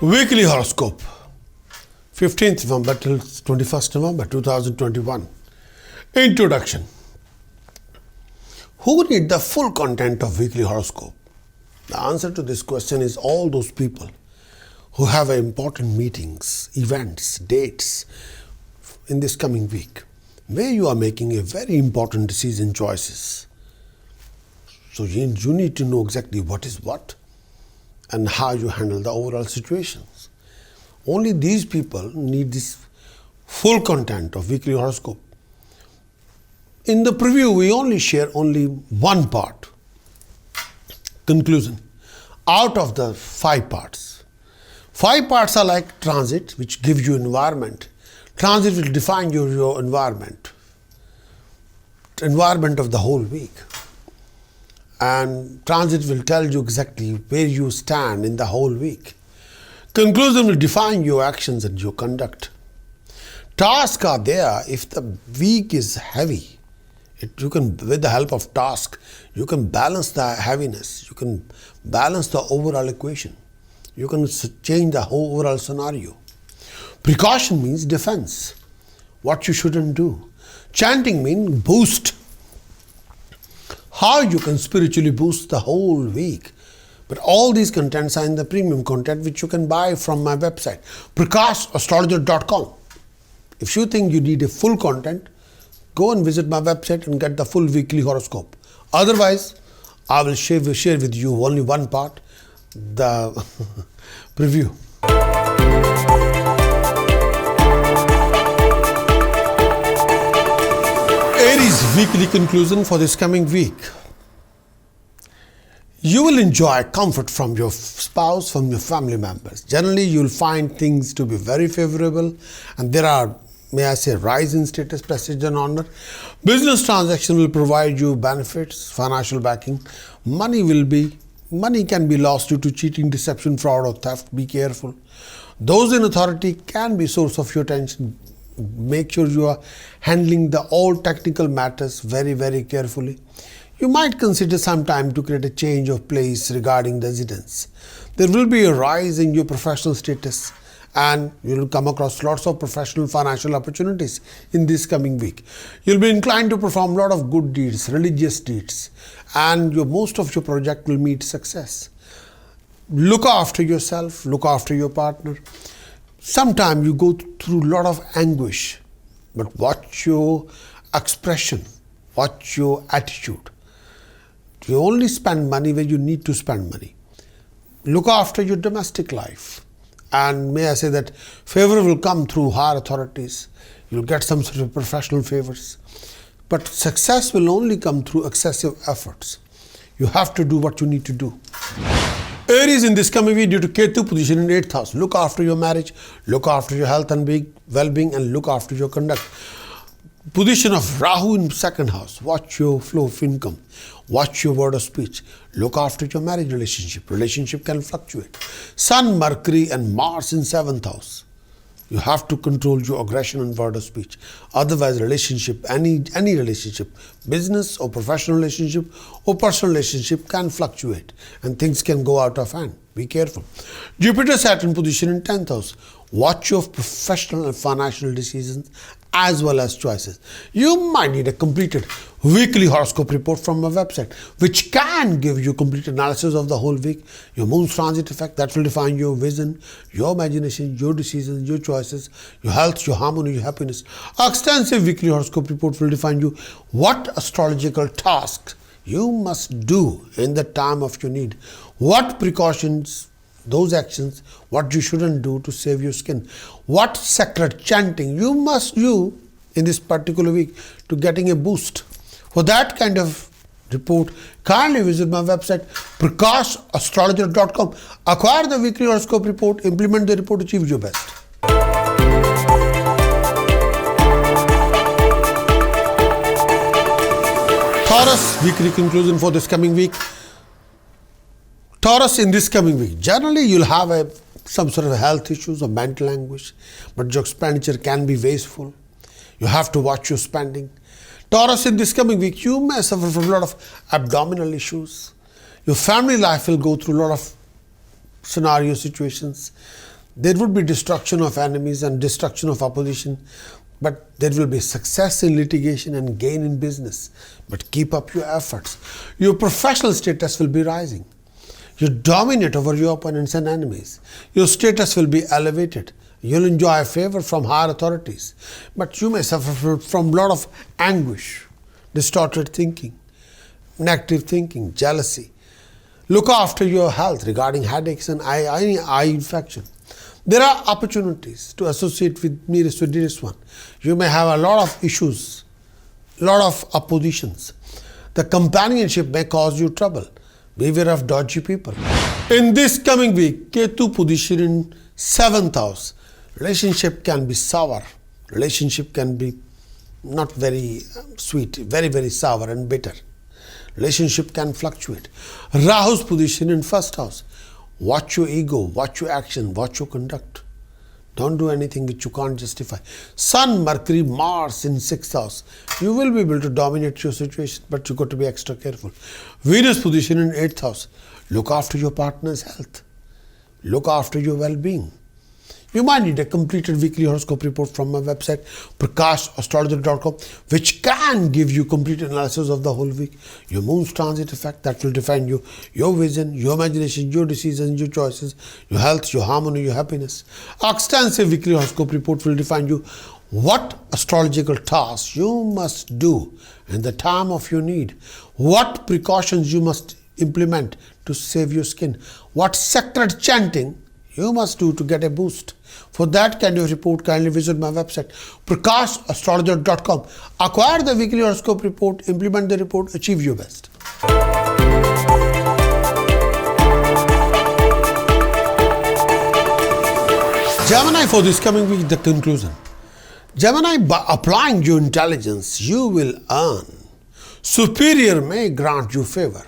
Weekly Horoscope, 15th November till 21st November 2021. Introduction. Who need the full content of Weekly Horoscope? The answer to this question is all those people who have important meetings, events, dates in this coming week, where you are making a very important decision choices. So you need to know exactly what is what and how you handle the overall situations. Only these people need this full content of Weekly Horoscope. In the preview, we only share only one part, conclusion, out of the 5 parts. 5 parts are like transit, which gives you environment. Transit will define your environment of the whole week. And transit will tell you exactly where you stand in the whole week. Conclusion will define your actions and your conduct. Tasks are there if the week is heavy. You can, with the help of task, you can balance the heaviness. You can balance the overall equation. You can change the whole overall scenario. Precaution means defense. What you shouldn't do. Chanting means boost. How you can spiritually boost the whole week. But all these contents are in the premium content which you can buy from my website, Prakash, astrologer.com. If you think you need a full content, go and visit my website and get the full weekly horoscope. Otherwise, I will share with you only one part, the preview. Aries weekly conclusion for this coming week. You will enjoy comfort from your spouse, from your family members. Generally, you will find things to be very favorable, and there are, may I say, rise in status, prestige and honor. Business transaction will provide you benefits, financial backing. Money can be lost due to cheating, deception, fraud or theft. Be careful. Those in authority can be source of your tension. Make sure you are handling all technical matters very, very carefully. You might consider some time to create a change of place regarding residence. There will be a rise in your professional status and you will come across lots of professional financial opportunities in this coming week. You'll be inclined to perform a lot of good deeds, religious deeds, and most of your project will meet success. Look after yourself, look after your partner. Sometimes you go through a lot of anguish, but watch your expression, watch your attitude. You only spend money where you need to spend money. Look after your domestic life. And may I say that favor will come through higher authorities. You'll get some sort of professional favors. But success will only come through excessive efforts. You have to do what you need to do. Aries in this coming week due to Ketu position in 8th house. Look after your marriage, look after your health and well-being, and look after your conduct. Position of Rahu in 2nd house. Watch your flow of income. Watch your word of speech. Look after your marriage relationship. Relationship can fluctuate. Sun, Mercury and Mars in 7th house. You have to control your aggression and word of speech. Otherwise, relationship, any relationship, business or professional relationship or personal relationship can fluctuate and things can go out of hand. Be careful. Jupiter, Saturn position in 10th house. Watch your professional and financial decisions as well as choices. You might need a completed weekly horoscope report from my website, which can give you complete analysis of the whole week, your moon's transit effect that will define your vision, your imagination, your decisions, your choices, your health, your harmony, your happiness. An extensive weekly horoscope report will define you what astrological tasks you must do in the time of your need, what precautions, those actions, what you shouldn't do to save your skin, what sacred chanting you must do in this particular week to getting a boost. For that kind of report, kindly visit my website, prakashastrologer.com. Acquire the weekly horoscope report, implement the report, achieve your best. Taurus weekly conclusion for this coming week. Taurus in this coming week, generally you'll have some sort of health issues or mental anguish, but your expenditure can be wasteful. You have to watch your spending. Taurus in this coming week, you may suffer from a lot of abdominal issues. Your family life will go through a lot of scenario situations. There would be destruction of enemies and destruction of opposition, but there will be success in litigation and gain in business. But keep up your efforts. Your professional status will be rising. You dominate over your opponents and enemies. Your status will be elevated. You'll enjoy favor from higher authorities. But you may suffer from a lot of anguish, distorted thinking, negative thinking, jealousy. Look after your health regarding headaches and eye infection. There are opportunities to associate with nearest to dearest one. You may have a lot of issues, a lot of oppositions. The companionship may cause you trouble. Beware of dodgy people. In this coming week, Ketu position in 7th house. Relationship can be sour. Relationship can be not very sweet, very, very sour and bitter. Relationship can fluctuate. Rahu's position in 1st house. Watch your ego, watch your action, watch your conduct. Don't do anything which you can't justify. Sun, Mercury, Mars in 6th house. You will be able to dominate your situation, but you got to be extra careful. Venus position in 8th house. Look after your partner's health. Look after your well-being. You might need a completed weekly horoscope report from my website, Prakash, astrologer.com, which can give you complete analysis of the whole week. Your moon's transit effect, that will define you, your vision, your imagination, your decisions, your choices, your health, your harmony, your happiness. Extensive weekly horoscope report will define you what astrological tasks you must do in the time of your need, what precautions you must implement to save your skin, what sacred chanting you must do to get a boost. For that kind of report, kindly visit my website, prakashastrologer.com. Acquire the weekly horoscope report, implement the report, achieve your best. Gemini, for this coming week, the conclusion. Gemini, by applying your intelligence, you will earn. Superior may grant you favor.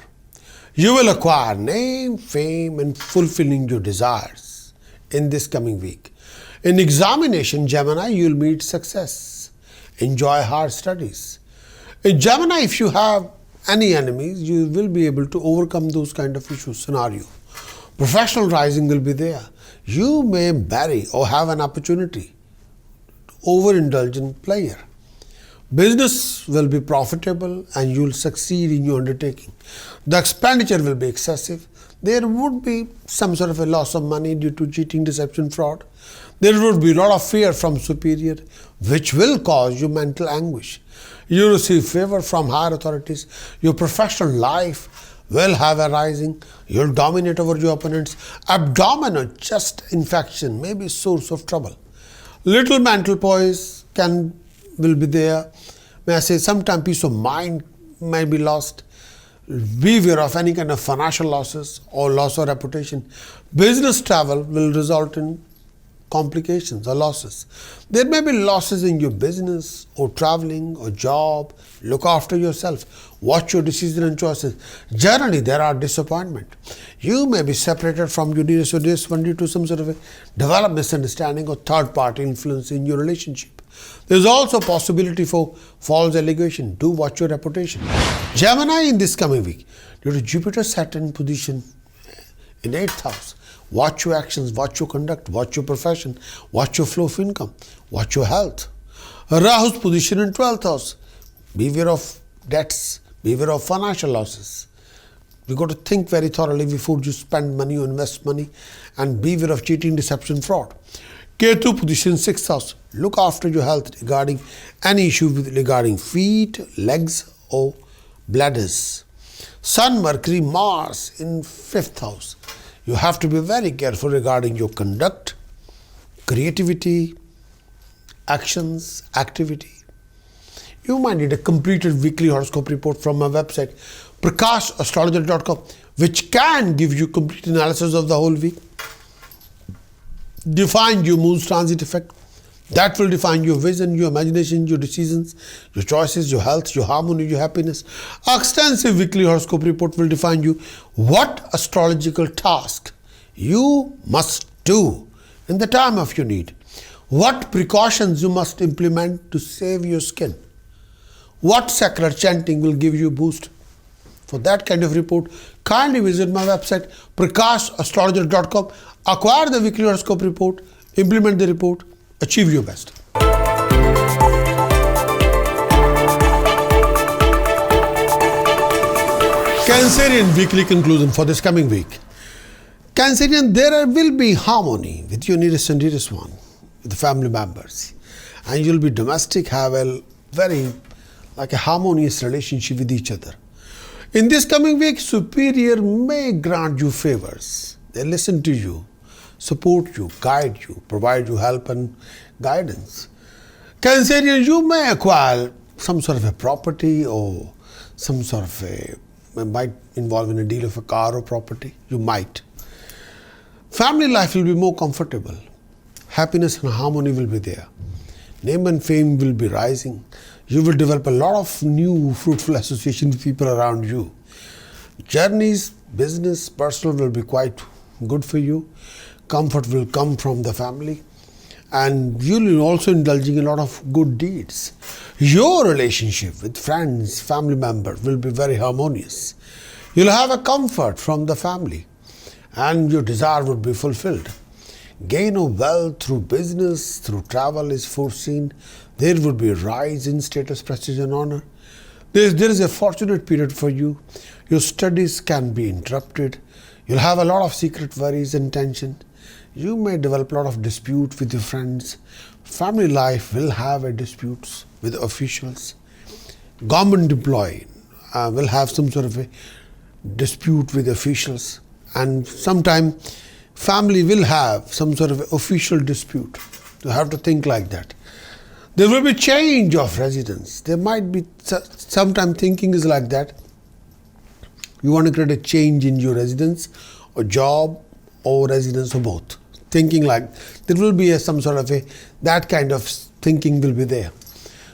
You will acquire name, fame, and fulfilling your desires in this coming week. In examination, Gemini, you will meet success. Enjoy hard studies. In Gemini, if you have any enemies, you will be able to overcome those kind of issues, scenario. Professional rising will be there. You may marry or have an opportunity to overindulge in player. Business will be profitable and you will succeed in your undertaking. The expenditure will be excessive. There would be some sort of a loss of money due to cheating, deception, fraud. There would be a lot of fear from superior, which will cause you mental anguish. You receive favor from higher authorities. Your professional life will have a rising. You'll dominate over your opponents. Abdominal chest infection may be a source of trouble. Little mental poise will be there. May I say, sometimes peace of mind may be lost. Beware of any kind of financial losses or loss of reputation. Business travel will result in complications or losses. There may be losses in your business or traveling or job. Look after yourself. Watch your decisions and choices. Generally, there are disappointment. You may be separated from your dearest or dearest one due to some sort of a developed misunderstanding or third-party influence in your relationship. There is also possibility for false allegation. Do watch your reputation. Gemini, in this coming week, due to Jupiter-Saturn position in 8th house, watch your actions, watch your conduct, watch your profession, watch your flow of income, watch your health. Rahu's position in 12th house. Beware of debts, beware of financial losses. You got to think very thoroughly before you spend money or invest money, and beware of cheating, deception, fraud. Ketu position 6th house. Look after your health regarding any issue regarding feet, legs or bladders. Sun, Mercury, Mars in 5th house. You have to be very careful regarding your conduct, creativity, actions, activity. You might need a completed weekly horoscope report from my website, prakashastrologer.com, which can give you complete analysis of the whole week. Define your moon's transit effect. That will define your vision, your imagination, your decisions, your choices, your health, your harmony, your happiness. Extensive weekly horoscope report will define you what astrological task you must do in the time of your need. What precautions you must implement to save your skin. What sacred chanting will give you a boost For that kind of report, kindly visit my website prakashastrologer.com. Acquire the weekly horoscope report, implement the report, achieve your best. Cancerian weekly conclusion for this coming week. Cancerian, there will be harmony with your nearest and dearest one, with the family members. And you'll be domestic, have a very like a harmonious relationship with each other. In this coming week, superior may grant you favors. They listen to you, support you, guide you, provide you help and guidance. Cancerian, you may acquire some sort of a property or some sort of might involve in a deal of a car or property. You might. Family life will be more comfortable. Happiness and harmony will be there. Name and fame will be rising. You will develop a lot of new fruitful association with people around you. Journeys, business, personal will be quite good for you. Comfort will come from the family. And you will also indulging in a lot of good deeds. Your relationship with friends, family members will be very harmonious. You'll have a comfort from the family and your desire would be fulfilled. Gain of wealth through business, through travel is foreseen. There would be a rise in status, prestige and honor. There is a fortunate period for you. Your studies can be interrupted. You'll have a lot of secret worries and tension. You may develop a lot of dispute with your friends. Family life will have a disputes with officials. Government employee will have some sort of a dispute with officials. And sometime family will have some sort of official dispute. You have to think like that. There will be change of residence. There might be sometime thinking is like that. You want to create a change in your residence or job or residence or both. Thinking like there will be some sort of that kind of thinking will be there.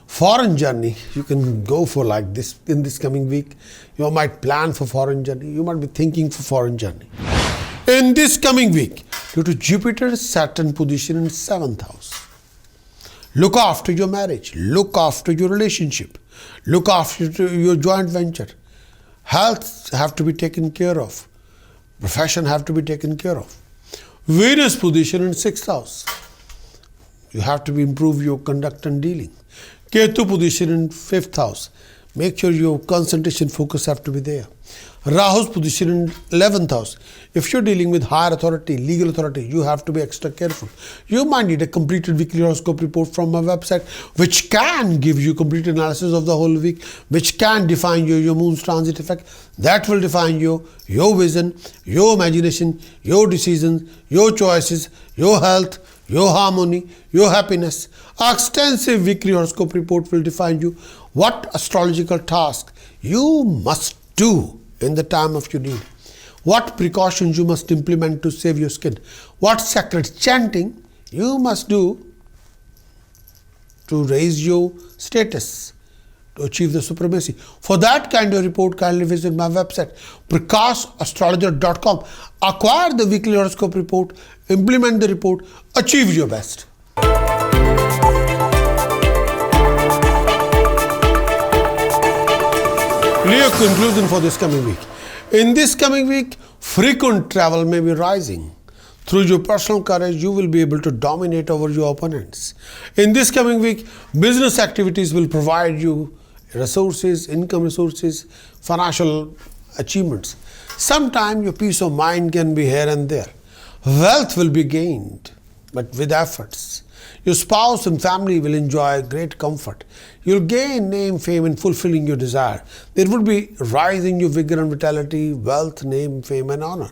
Foreign journey, you can go for like this in this coming week. You might plan for foreign journey. You might be thinking for foreign journey. In this coming week, due to Jupiter's Saturn position in 7th house, look after your marriage, look after your relationship, look after your joint venture. Health have to be taken care of. Profession have to be taken care of. Venus position in 6th house. You have to improve your conduct and dealing. Ketu position in 5th house. Make sure your concentration focus have to be there. Rahu's position in 11th house. If you're dealing with higher authority, legal authority, you have to be extra careful. You might need a completed weekly horoscope report from my website, which can give you complete analysis of the whole week, which can define your moon's transit effect. That will define your vision, your imagination, your decisions, your choices, your health, your harmony, your happiness. Our extensive weekly horoscope report will define you what astrological task you must do in the time of your need, what precautions you must implement to save your skin, what sacred chanting you must do to raise your status, to achieve the supremacy. For that kind of report, kindly visit my website prakashastrologer.com. Acquire the weekly horoscope report, implement the report, achieve your best. Leo conclusion for this coming week. In this coming week, frequent travel may be rising. Through your personal courage, you will be able to dominate over your opponents. In this coming week, business activities will provide you resources, income resources, financial achievements. Sometimes your peace of mind can be here and there. Wealth will be gained, but with efforts. Your spouse and family will enjoy great comfort. You'll gain name, fame in fulfilling your desire. There will be rising your vigor and vitality, wealth, name, fame and honor.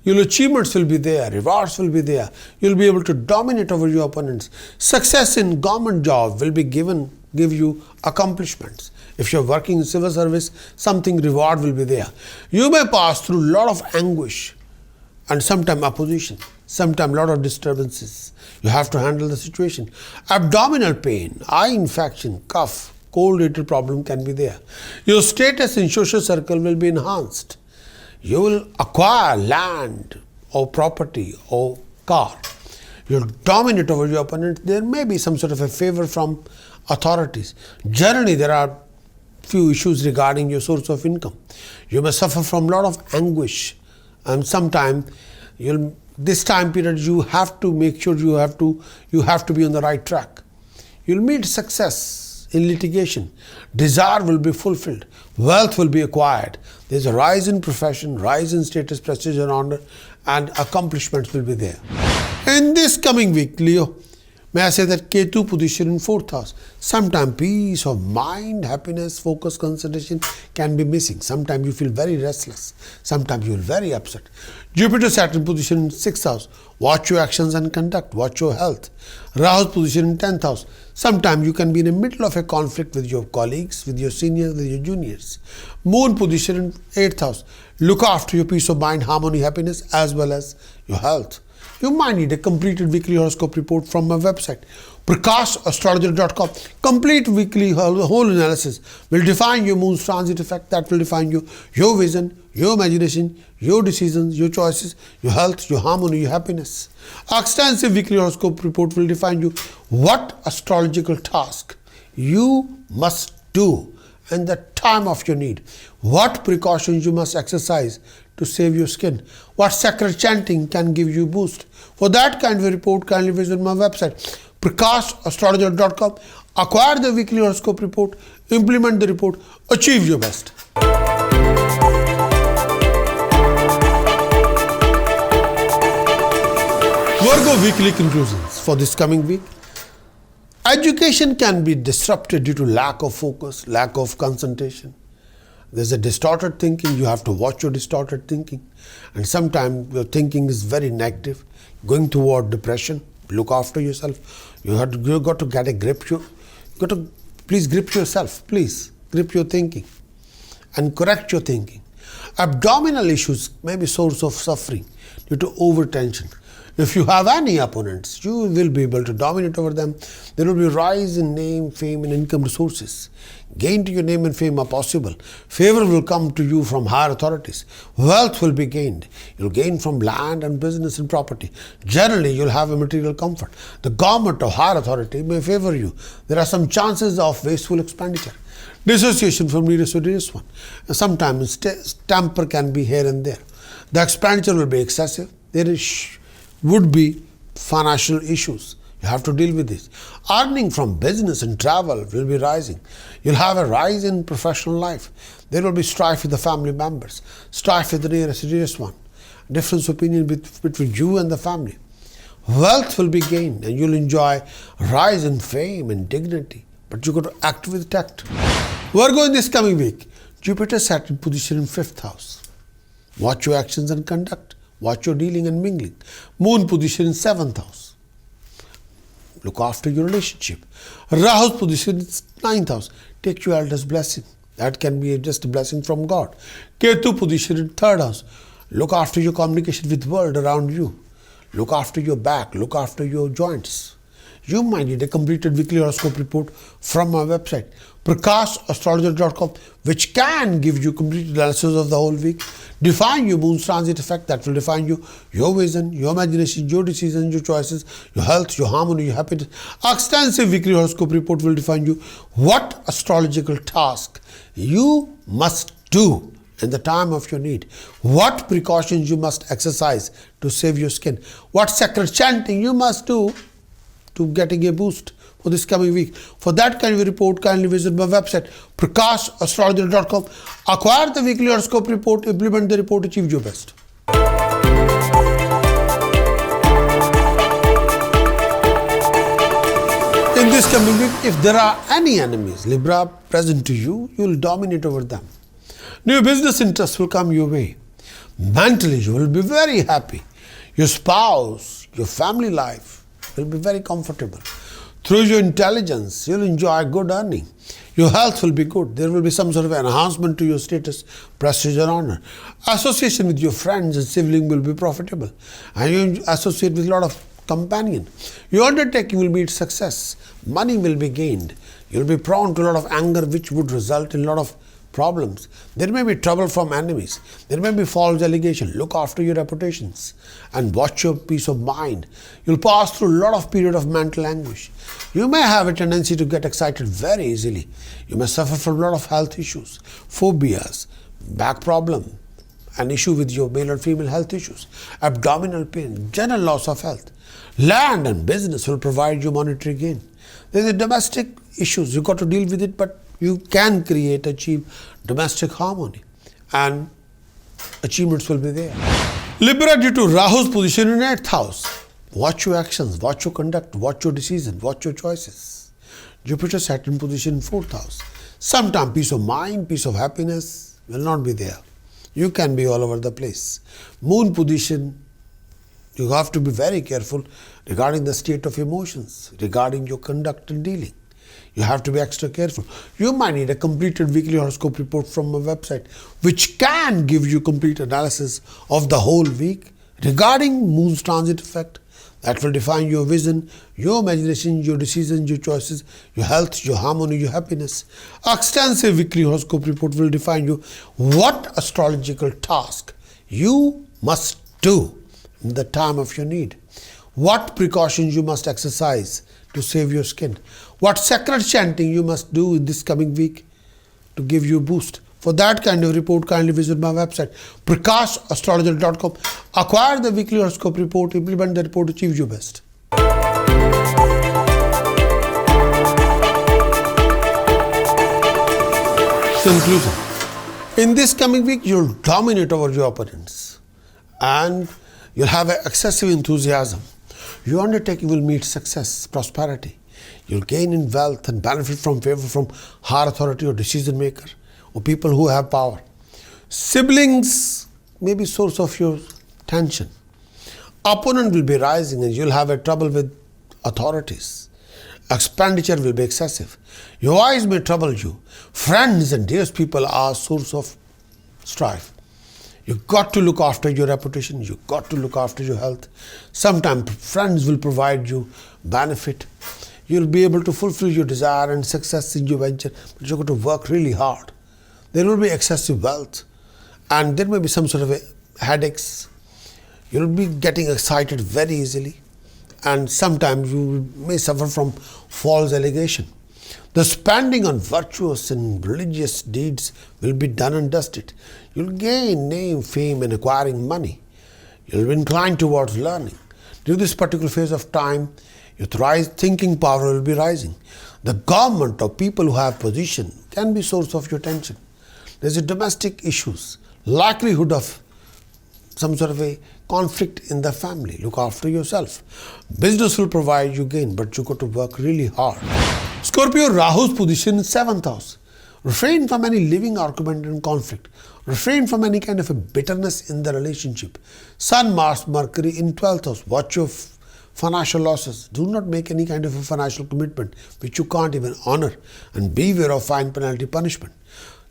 Your achievements will be there, rewards will be there. You'll be able to dominate over your opponents. Success in government job will be give you accomplishments. If you're working in civil service, something reward will be there. You may pass through a lot of anguish and sometimes opposition, sometimes a lot of disturbances. You have to handle the situation. Abdominal pain, eye infection, cough, cold-related problem can be there. Your status in social circle will be enhanced. You will acquire land or property or car. You'll dominate over your opponent. There may be some sort of a favor from authorities. Generally, there are few issues regarding your source of income. You may suffer from a lot of anguish, and sometime this time period you have to make sure you have to be on the right track. You'll meet success in litigation. Desire will be fulfilled. Wealth will be acquired. There's a rise in profession, rise in status, prestige and honor, and accomplishments will be there. In this coming week, Leo, may I say that Ketu position in 4th house. Sometimes peace of mind, happiness, focus, concentration can be missing. Sometimes you feel very restless. Sometimes you feel very upset. Jupiter Saturn position in 6th house. Watch your actions and conduct. Watch your health. Rahu's position in 10th house. Sometimes you can be in the middle of a conflict with your colleagues, with your seniors, with your juniors. Moon position in 8th house. Look after your peace of mind, harmony, happiness, as well as your health. You might need a completed weekly horoscope report from my website, Prakash, astrologer.com. Complete weekly whole analysis will define your moon's transit effect. That will define you, your vision, your imagination, your decisions, your choices, your health, your harmony, your happiness. Extensive weekly horoscope report will define you what astrological task you must do in the time of your need, what precautions you must exercise to save your skin, what sacred chanting can give you a boost. For that kind of a report, kindly visit my website, prakashastrologer.com. Acquire the weekly horoscope report, implement the report, achieve your best. Virgo weekly conclusions for this coming week. Education can be disrupted due to lack of focus, lack of concentration. There's a distorted thinking. You have to watch your distorted thinking. And sometimes your thinking is very negative, going toward depression. Look after yourself. You've got to get a grip. You got to please grip yourself. Please grip your thinking and correct your thinking. Abdominal issues may be source of suffering due to overtension. If you have any opponents, you will be able to dominate over them. There will be a rise in name, fame, and income resources. Gain to your name and fame are possible. Favor will come to you from higher authorities. Wealth will be gained. You'll gain from land and business and property. Generally, you'll have a material comfort. The government or higher authority may favor you. There are some chances of wasteful expenditure. Dissociation from nearest to dearest one. Sometimes temper can be here and there. The expenditure will be excessive. There would be financial issues. You have to deal with this. Earning from business and travel will be rising. You'll have a rise in professional life. There will be strife with the family members, strife with the nearest one, difference of opinion between you and the family. Wealth will be gained and you'll enjoy rise in fame and dignity. But you've got to act with tact. Virgo in this coming week, Jupiter Saturn position in 5th house. Watch your actions and conduct. Watch your dealing and mingling. Moon position in 7th house. Look after your relationship. Rahu's position in 9th house. Take your elder's blessing. That can be just a blessing from God. Ketu position in 3rd house. Look after your communication with the world around you. Look after your back. Look after your joints. You might need a completed weekly horoscope report from my website, prakashastrologer.com, which can give you complete analysis of the whole week, define your moon's transit effect. That will define you, your vision, your imagination, your decisions, your choices, your health, your harmony, your happiness. Extensive weekly horoscope report will define you what astrological task you must do in the time of your need, what precautions you must exercise to save your skin, what sacred chanting you must do to getting a boost for this coming week. For that kind of a report, kindly visit my website, prakashastrologer.com. Acquire the weekly horoscope report, implement the report, achieve your best. In this coming week, if there are any enemies, Libra, present to you, you will dominate over them. New business interests will come your way. Mentally, you will be very happy. Your spouse, your family life will be very comfortable. Through your intelligence, you'll enjoy good earning. Your health will be good. There will be some sort of enhancement to your status, prestige and honor. Association with your friends and siblings will be profitable. And you associate with a lot of companion. Your undertaking will meet success. Money will be gained. You'll be prone to a lot of anger, which would result in a lot of problems. There may be trouble from enemies. There may be false allegation. Look after your reputations and watch your peace of mind. You'll pass through a lot of period of mental anguish. You may have a tendency to get excited very easily. You may suffer from a lot of health issues, phobias, back problem, an issue with your male or female health issues, abdominal pain, general loss of health. Land and business will provide you monetary gain. There's a domestic issues. You got to deal with it, but you can achieve domestic harmony, and achievements will be there. Libra, due to Rahu's position in 8th house, watch your actions, watch your conduct, watch your decisions, watch your choices. Jupiter, Saturn position in 4th house. Sometimes peace of mind, peace of happiness will not be there. You can be all over the place. Moon position, you have to be very careful regarding the state of emotions, regarding your conduct and dealing. You have to be extra careful. You might need a completed weekly horoscope report from my website, which can give you complete analysis of the whole week regarding Moon's transit effect. That will define your vision, your imagination, your decisions, your choices, your health, your harmony, your happiness. Extensive weekly horoscope report will define you what astrological task you must do in the time of your need. What precautions you must exercise to save your skin. What sacred chanting you must do in this coming week to give you a boost. For that kind of report, kindly visit my website, PrakashAstrologer.com. Acquire the weekly horoscope report, implement the report, achieve your best. Conclusion. In this coming week, you'll dominate over your opponents and you'll have excessive enthusiasm. Your undertaking will meet success, prosperity. You'll gain in wealth and benefit from favor from higher authority or decision maker or people who have power. Siblings may be source of your tension. Opponent will be rising and you'll have a trouble with authorities. Expenditure will be excessive. Your eyes may trouble you. Friends and dearest people are source of strife. You've got to look after your reputation. You've got to look after your health. Sometimes friends will provide you benefit. You'll be able to fulfill your desire and success in your venture, but you've got to work really hard. There will be excessive wealth and there may be some sort of headaches. You'll be getting excited very easily and sometimes you may suffer from false allegation. The spending on virtuous and religious deeds will be done and dusted. You'll gain name, fame and acquiring money. You'll be inclined towards learning. During this particular phase of time, your thinking power will be rising. The government or people who have position can be source of your tension. There's a domestic issues, likelihood of some sort of a conflict in the family. Look after yourself. Business will provide you gain, but you got to work really hard. Scorpio, Rahu's position in 7th house. Refrain from any living argument and conflict. Refrain from any kind of a bitterness in the relationship. Sun, Mars, Mercury in 12th house. Watch your financial losses. Do not make any kind of a financial commitment which you can't even honor, and beware of fine, penalty, punishment.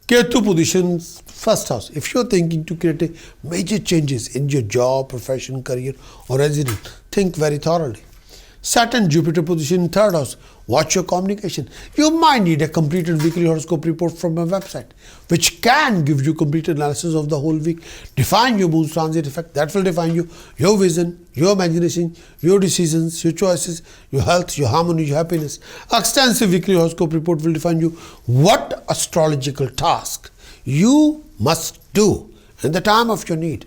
Ketu position 1st house. If you're thinking to create major changes in your job, profession, career or residence, think very thoroughly. Saturn, Jupiter position in 3rd house. Watch your communication. You might need a completed weekly horoscope report from my website, which can give you complete analysis of the whole week. Define your Moon's transit effect. That will define you, your vision, your imagination, your decisions, your choices, your health, your harmony, your happiness. Extensive weekly horoscope report will define you what astrological task you must do in the time of your need.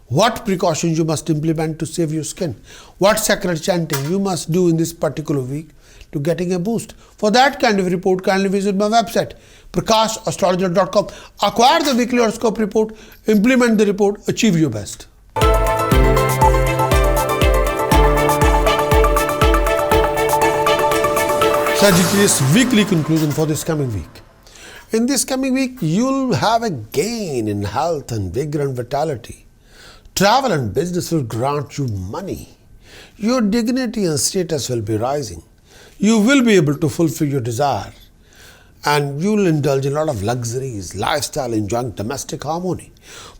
What precautions you must implement to save your skin. What sacred chanting you must do in this particular week to getting a boost. For that kind of report, kindly visit my website, PrakashAstrologer.com. Acquire the weekly horoscope report, implement the report, achieve your best. Sagittarius weekly conclusion for this coming week. In this coming week, you'll have a gain in health and vigor and vitality. Travel and business will grant you money. Your dignity and status will be rising. You will be able to fulfill your desire and you will indulge in a lot of luxuries, lifestyle, enjoying domestic harmony.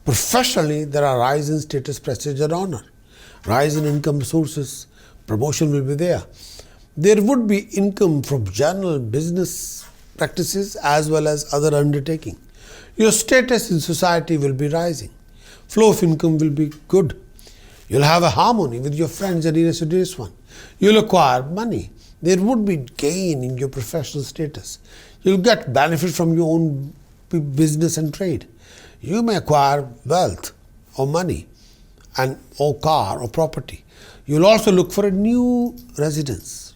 Professionally, there are rise in status, prestige and honor. Rise in income sources, promotion will be there. There would be income from general business practices as well as other undertaking. Your status in society will be rising. Flow of income will be good. You'll have a harmony with your friends and nearest to this one. You'll acquire money. There would be gain in your professional status. You'll get benefit from your own business and trade. You may acquire wealth or money or car or property. You'll also look for a new residence.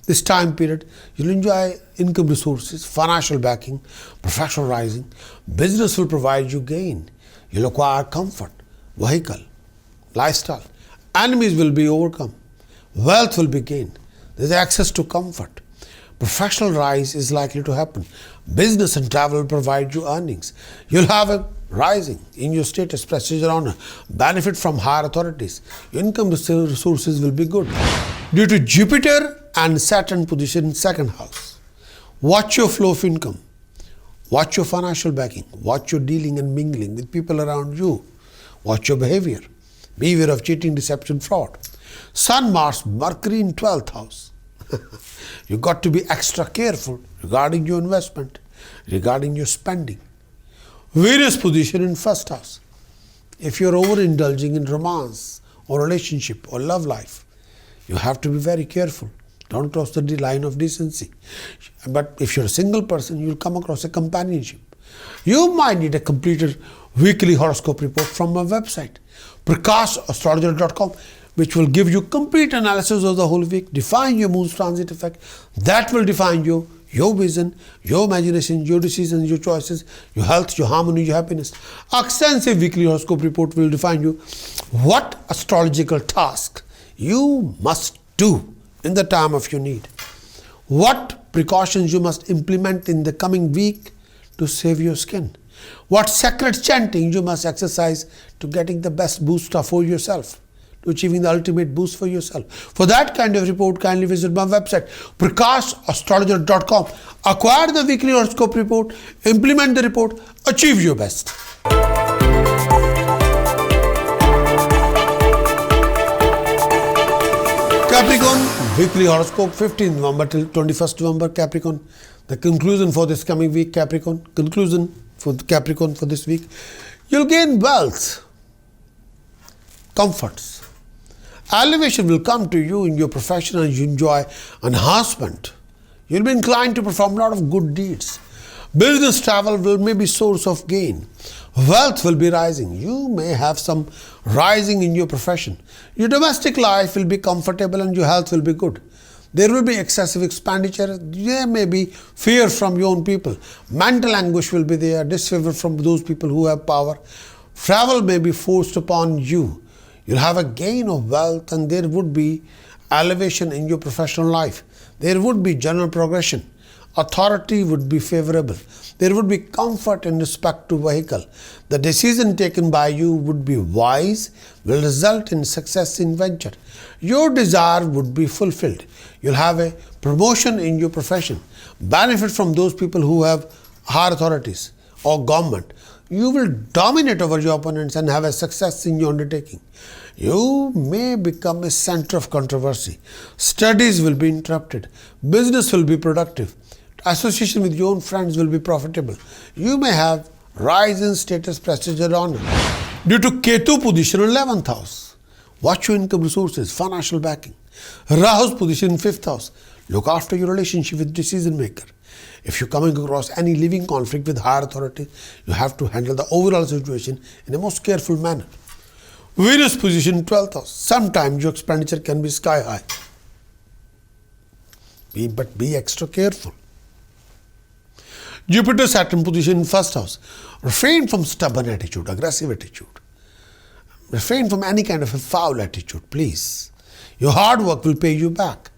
This time period, you'll enjoy income resources, financial backing, professional rising. Business will provide you gain. You'll acquire comfort, vehicle, lifestyle. Enemies will be overcome. Wealth will be gained. There's access to comfort. Professional rise is likely to happen. Business and travel will provide you earnings. You'll have a rising in your status, prestige, and honor. Benefit from higher authorities. Income resources will be good. Due to Jupiter and Saturn position in second house, watch your flow of income. Watch your financial backing. Watch your dealing and mingling with people around you. Watch your behavior. Beware of cheating, deception, fraud. Sun, Mars, Mercury in 12th house. You got to be extra careful regarding your investment, regarding your spending. Venus position in first house. If you're overindulging in romance or relationship or love life, you have to be very careful. Don't cross the line of decency. But if you're a single person, you'll come across a companionship. You might need a completed weekly horoscope report from my website, Prakash, astrologer.com, which will give you complete analysis of the whole week, define your moon's transit effect. That will define you, your vision, your imagination, your decisions, your choices, your health, your harmony, your happiness. Extensive weekly horoscope report will define you what astrological task you must do in the time of your need. What precautions you must implement in the coming week to save your skin. What sacred chanting you must exercise to getting the best booster for yourself, to achieving the ultimate boost for yourself. For that kind of report, kindly visit my website, prakashastrologer.com. Acquire the weekly horoscope report, implement the report, achieve your best. Capricorn, weekly horoscope, 15th November till 21st November, Capricorn. The conclusion for this coming week, Capricorn. Conclusion for Capricorn for this week. You'll gain wealth, comforts. Elevation will come to you in your profession and you enjoy enhancement. You'll be inclined to perform a lot of good deeds. Business travel will may be source of gain. Wealth will be rising. You may have some rising in your profession. Your domestic life will be comfortable and your health will be good. There will be excessive expenditure. There may be fear from your own people. Mental anguish will be there. Disfavor from those people who have power. Travel may be forced upon you. You'll have a gain of wealth and there would be elevation in your professional life. There would be general progression. Authority would be favorable. There would be comfort in respect to vehicle. The decision taken by you would be wise, will result in success in venture. Your desire would be fulfilled. You'll have a promotion in your profession. Benefit from those people who have higher authorities or government. You will dominate over your opponents and have a success in your undertaking. You may become a center of controversy. Studies will be interrupted. Business will be productive. Association with your own friends will be profitable. You may have rise in status, prestige, and honor. Due to Ketu position in 11th house, watch your income resources, financial backing. Rahu's position in 5th house, look after your relationship with decision maker. If you're coming across any living conflict with higher authority, you have to handle the overall situation in a most careful manner. Venus position in 12th house, sometimes your expenditure can be sky high. But be extra careful. Jupiter Saturn position in 1st house. Refrain from stubborn attitude, aggressive attitude. Refrain from any kind of a foul attitude, please. Your hard work will pay you back.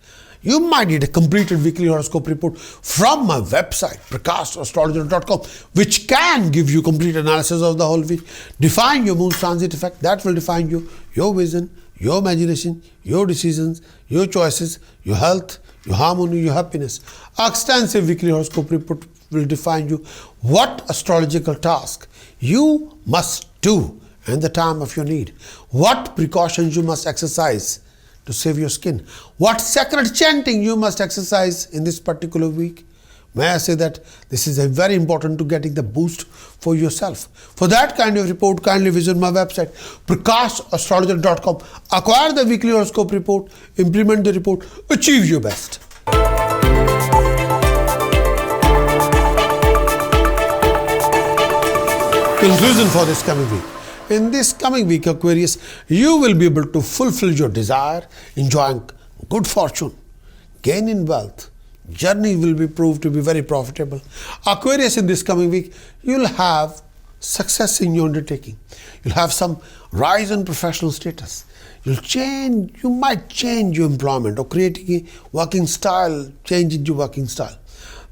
You might need a completed weekly horoscope report from my website, prakash.astrologer.com, which can give you complete analysis of the whole week. Define your moon's transit effect. That will define you, your vision, your imagination, your decisions, your choices, your health, your harmony, your happiness. Extensive weekly horoscope report will define you what astrological task you must do in the time of your need. What precautions you must exercise to save your skin. What sacred chanting you must exercise in this particular week. May I say that this is a very important to getting the boost for yourself. For that kind of report, kindly visit my website, PrakashAstrologer.com. Acquire the weekly horoscope report, implement the report, achieve your best. Conclusion for this coming week. In this coming week, Aquarius, you will be able to fulfill your desire, enjoying good fortune, gain in wealth. Journey will be proved to be very profitable. Aquarius, in this coming week, you'll have success in your undertaking. You'll have some rise in professional status. You might change your employment or creating a working style, change in your working style.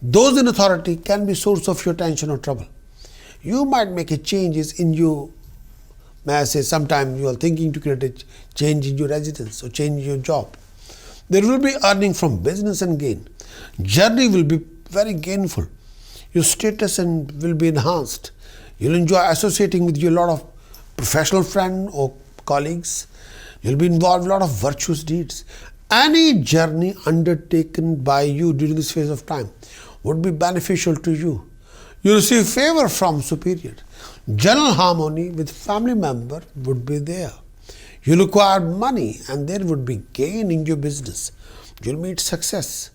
Those in authority can be source of your tension or trouble. You might make a changes in your, may I say, sometime you are thinking to create a change in your residence or change your job. There will be earning from business and gain. Journey will be very gainful. Your status will be enhanced. You'll enjoy associating with a lot of professional friends or colleagues. You'll be involved in a lot of virtuous deeds. Any journey undertaken by you during this phase of time would be beneficial to you. You receive favor from superior. General harmony with family member would be there. You'll acquire money and there would be gain in your business. You'll meet success.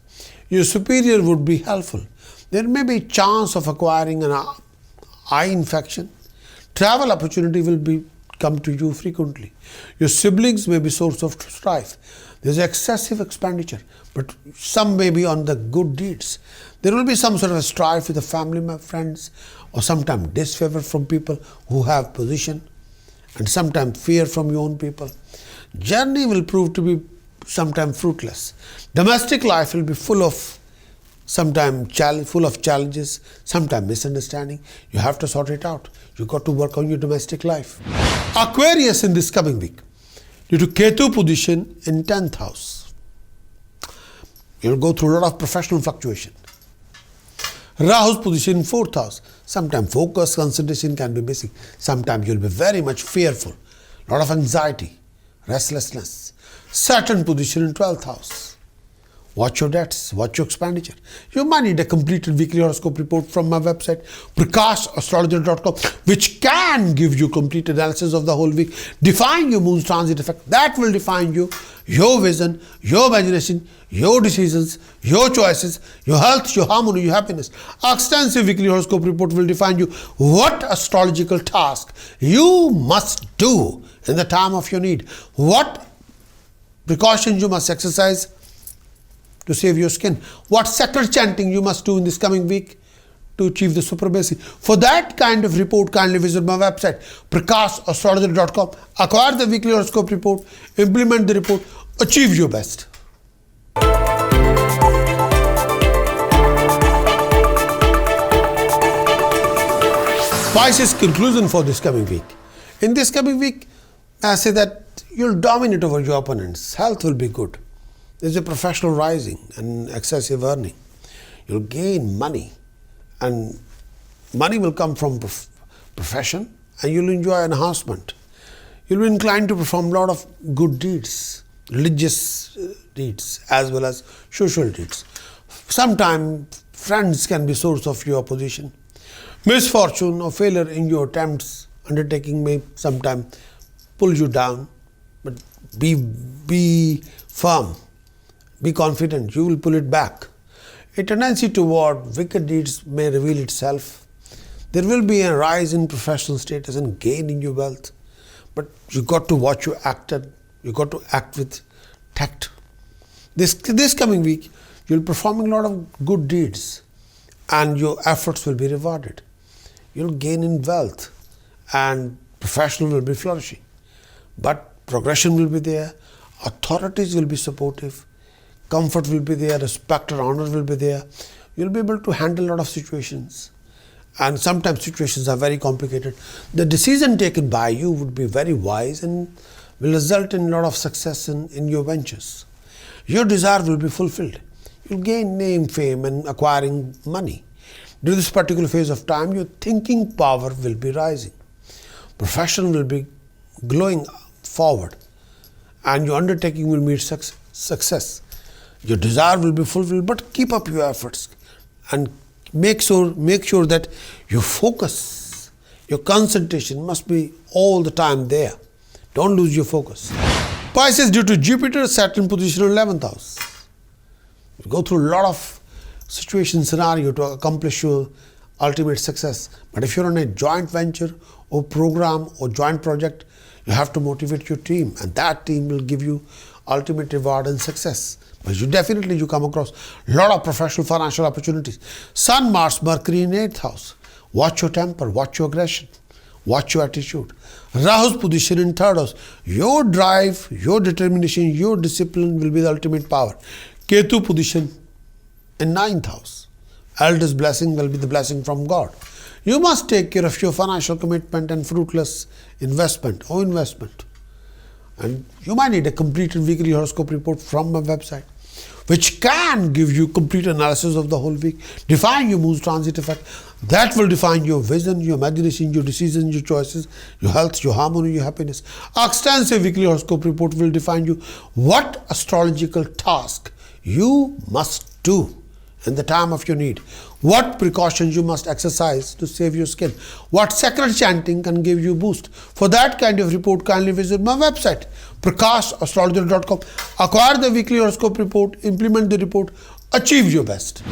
Your superior would be helpful. There may be a chance of acquiring an eye infection. Travel opportunity will come to you frequently. Your siblings may be source of strife. There's excessive expenditure, but some may be on the good deeds. There will be some sort of a strife with the family friends, or sometimes disfavor from people who have position, and sometimes fear from your own people. Journey will prove to be sometimes fruitless. Domestic life will be full of challenges, sometimes misunderstanding. You have to sort it out. You got to work on your domestic life. Aquarius, in this coming week, due to Ketu position in 10th house, you'll go through a lot of professional fluctuation. Rahu's position in 4th house. Sometimes focus, concentration can be missing. Sometimes you'll be very much fearful. A lot of anxiety, restlessness. Saturn position in 12th house. Watch your debts, watch your expenditure. You might need a completed weekly horoscope report from my website, PrakashAstrologer.com, which can give you complete analysis of the whole week. Define your moon's transit effect. That will define you, your vision, your imagination, your decisions, your choices, your health, your harmony, your happiness. Our extensive weekly horoscope report will define you what astrological task you must do in the time of your need. What precautions you must exercise to save your skin. What sacred chanting you must do in this coming week to achieve the supremacy. For that kind of report, kindly visit my website, PrakashAstrologer.com. Acquire the weekly horoscope report, implement the report, achieve your best. Pisces, conclusion for this coming week. In this coming week, I say that you'll dominate over your opponents. Health will be good. There's a professional rising and excessive earning. You'll gain money, and money will come from profession, and you'll enjoy enhancement. You'll be inclined to perform a lot of good deeds, religious deeds as well as social deeds. Sometimes friends can be source of your opposition. Misfortune or failure in your attempts, undertaking may sometimes pull you down, but be firm. Be confident, you will pull it back. A tendency toward wicked deeds may reveal itself. There will be a rise in professional status and gain in your wealth. But you got to watch your acted. You got to act with tact. This coming week, you'll perform a lot of good deeds and your efforts will be rewarded. You'll gain in wealth and professional will be flourishing. But progression will be there. Authorities will be supportive. Comfort will be there, respect or honor will be there. You'll be able to handle a lot of situations. And sometimes situations are very complicated. The decision taken by you would be very wise and will result in a lot of success in your ventures. Your desire will be fulfilled. You'll gain name, fame and acquiring money. During this particular phase of time, your thinking power will be rising. Profession will be glowing forward and your undertaking will meet success. Your desire will be fulfilled, but keep up your efforts and make sure that you focus. Your concentration must be all the time there. Don't lose your focus. Pisces, due to Jupiter, Saturn position in 11th house. You go through a lot of situation scenario to accomplish your ultimate success. But if you're on a joint venture or program or joint project, you have to motivate your team, and that team will give you ultimate reward and success. But you come across a lot of professional financial opportunities. Sun, Mars, Mercury in 8th house. Watch your temper, watch your aggression, watch your attitude. Rahu's position in 3rd house. Your drive, your determination, your discipline will be the ultimate power. Ketu position in 9th house. Eldest blessing will be the blessing from God. You must take care of your financial commitment and fruitless investment. And you might need a completed weekly horoscope report from my website, which can give you complete analysis of the whole week, define your moon's transit effect. That will define your vision, your imagination, your decisions, your choices, your health, your harmony, your happiness. Extensive weekly horoscope report will define you what astrological task you must do in the time of your need, what precautions you must exercise to save your skin, what sacred chanting can give you a boost. For that kind of report, kindly visit my website, Prakash, astrologer.com. Acquire the weekly horoscope report, implement the report, achieve your best.